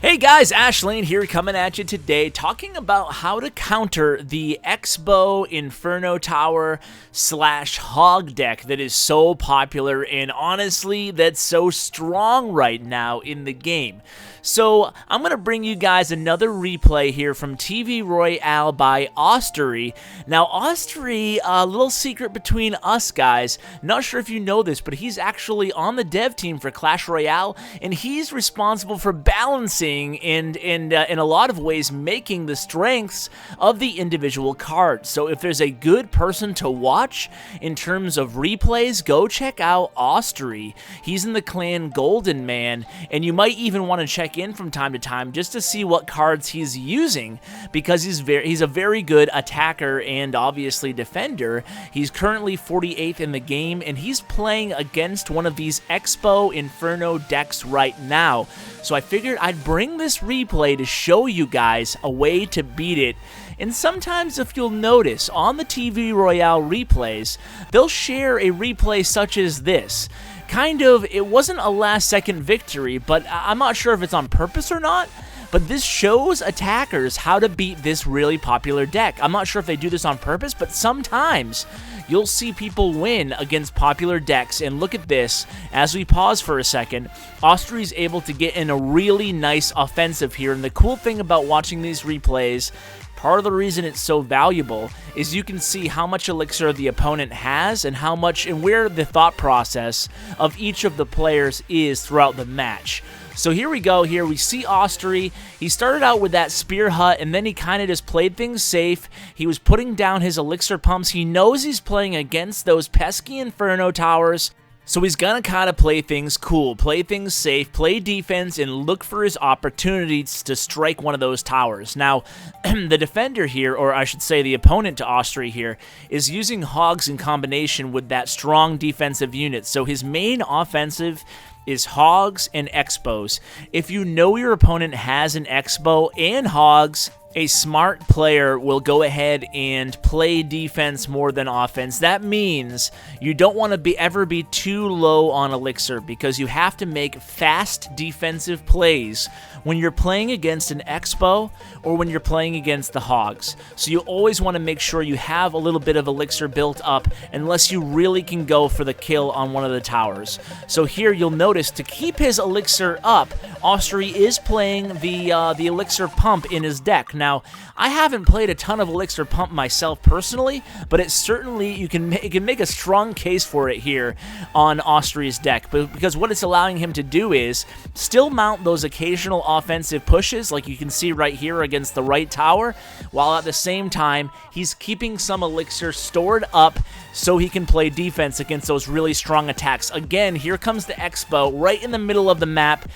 Hey guys, Ashlane here coming at you today talking about how to counter the Xbow Inferno Tower / Hog deck that is so popular and honestly that's so strong right now in the game. So I'm going to bring you guys another replay here from TV Royale by Osteri. Now Osteri, a little secret between us guys, not sure if you know this, but he's actually on the dev team for Clash Royale and he's responsible for balancing and in a lot of ways making the strengths of the individual cards. So if there's a good person to watch in terms of replays, go check out Osteri. He's in the clan Golden Man, and you might even want to check in from time to time just to see what cards he's using, because he's a very good attacker and obviously defender. He's currently 48th in the game, and he's playing against one of these Xbow Inferno decks right now. So I figured I'd bring this replay to show you guys a way to beat it. And sometimes, if you'll notice, on the TV Royale replays, they'll share a replay such as this. Kind of, it wasn't a last-second victory, but I'm not sure if it's on purpose or not, but this shows attackers how to beat this really popular deck. I'm not sure if they do this on purpose, but sometimes you'll see people win against popular decks, and look at this. As we pause for a second, Osteri's able to get in a really nice offensive here, and the cool thing about watching these replays, part of the reason it's so valuable, is you can see how much elixir the opponent has and how much and where the thought process of each of the players is throughout the match. So here we go. Here we see Osteri. He started out with that spear hut, and then he kind of just played things safe. He was putting down his elixir pumps. He knows he's playing against those pesky Inferno towers, so he's gonna kind of play things cool, play things safe, play defense, and look for his opportunities to strike one of those towers. Now, the defender here, or I should say the opponent to Osteri here, is using hogs in combination with that strong defensive unit. So his main offensive is hogs and Xbows. If you know your opponent has an Xbow and hogs, a smart player will go ahead and play defense more than offense. That means you don't want to ever be too low on elixir, because you have to make fast defensive plays when you're playing against an Xbow or when you're playing against the hogs. So you always want to make sure you have a little bit of elixir built up, unless you really can go for the kill on one of the towers. So here you'll notice, to keep his elixir up, Osteri is playing the Elixir Pump in his deck. Now, I haven't played a ton of Elixir Pump myself personally, but it certainly, you can make a strong case for it here on Osteri's deck, because what it's allowing him to do is still mount those occasional offensive pushes, like you can see right here against the right tower, while at the same time, he's keeping some elixir stored up so he can play defense against those really strong attacks. Again, here comes the Xbow right in the middle of the map.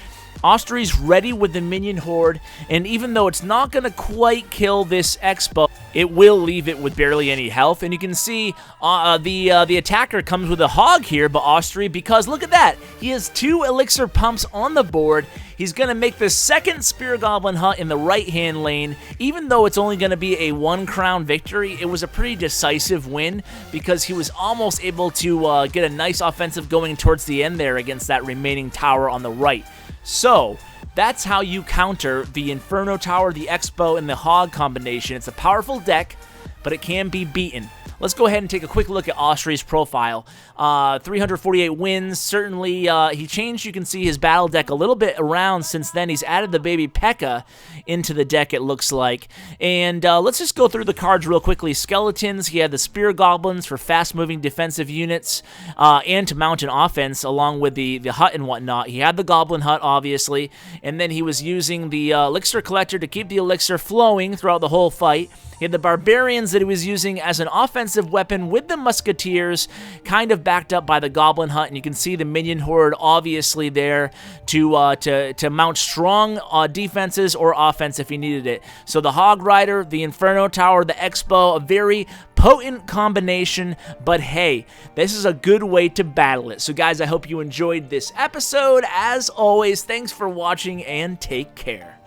Osteri's ready with the minion horde, and even though it's not going to quite kill this Xbow, it will leave it with barely any health. And you can see the attacker comes with a hog here, but Osteri, because look at that, he has 2 elixir pumps on the board. He's going to make the second Spear Goblin hut in the right-hand lane. Even though it's only going to be a 1 crown victory, it was a pretty decisive win, because he was almost able to get a nice offensive going towards the end there against that remaining tower on the right. So, that's how you counter the Inferno Tower, the Xbow, and the Hog combination. It's a powerful deck, but it can be beaten. Let's go ahead and take a quick look at Osteri's profile. 348 wins. Certainly, he changed, you can see, his battle deck a little bit around since then. He's added the baby P.E.K.K.A. into the deck, it looks like. And let's just go through the cards real quickly. Skeletons, he had the Spear Goblins for fast-moving defensive units and to mount an offense along with the hut and whatnot. He had the Goblin Hut, obviously, and then he was using the Elixir Collector to keep the elixir flowing throughout the whole fight. He had the Barbarians that he was using as an offensive weapon with the Musketeers, kind of backed up by the Goblin Hut, and you can see the Minion Horde obviously there to mount strong defenses or offense if he needed it. So the Hog Rider, the Inferno Tower, the Xbow, a very potent combination, but hey, this is a good way to battle it. So guys, I hope you enjoyed this episode. As always, thanks for watching and take care.